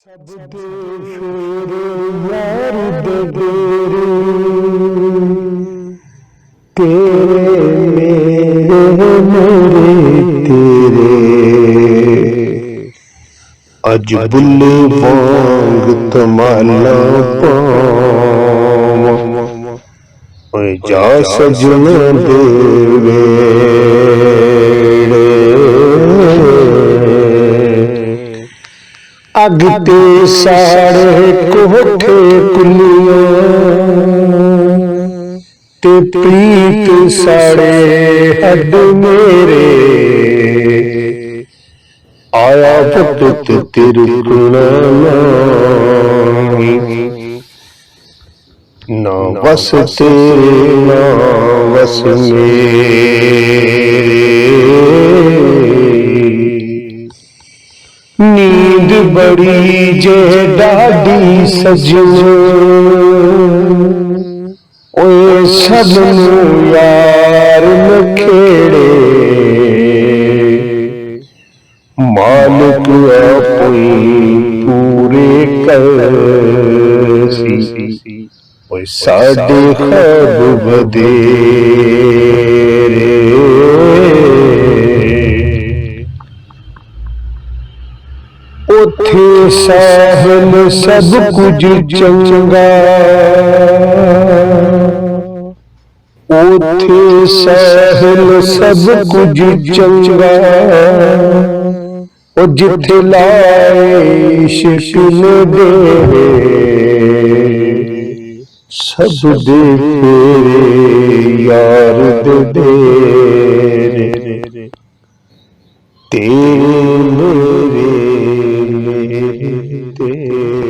ਸਭ ਦੇ ਫੇਰੇ ਯਾਰ ਦੇ ਡੇਰੇ, ਤੇਰੇ ਮੇਰੇ ਤੇਰੇ। ਅੱਜ ਬੁੱਲੇ ਵਾਂਗ ਧਮਾਲਾ ਪਾਵਾਂ, ਓਏ ਜਾ ਸਜਣ ਦੇ ਵੇੜੇ। ਅੱਗ ਤੇ ਸਾੜੇ ਕੋਠੇ ਕੁੱਲੀਆਂ, ਤੇ ਪ੍ਰੀਤ ਸਾੜੇ ਹੱਡ ਮੇਰੇ। ਆਇਆ ਪੁੱਤ ਤਿਰਕਣਾ ਨਾ ਵਸ ਤੇਰੇ ਨਾ ਵਸ ਮੇਰੇ। नींद बड़ी जे डाडी सजनो, ओए सबनू यार नखेड़े। मालिक अपनी पूरे करसी, ओए साडे ख्वाब बधेरे। उथे साहिल सब कुछ चंगा, उथे साहिल सब कुछ चंगा। ओ जिथे लाए इश्क ने डेरे, सब दे फेरे यार दे डेरे। तेरे मेरे तेरे।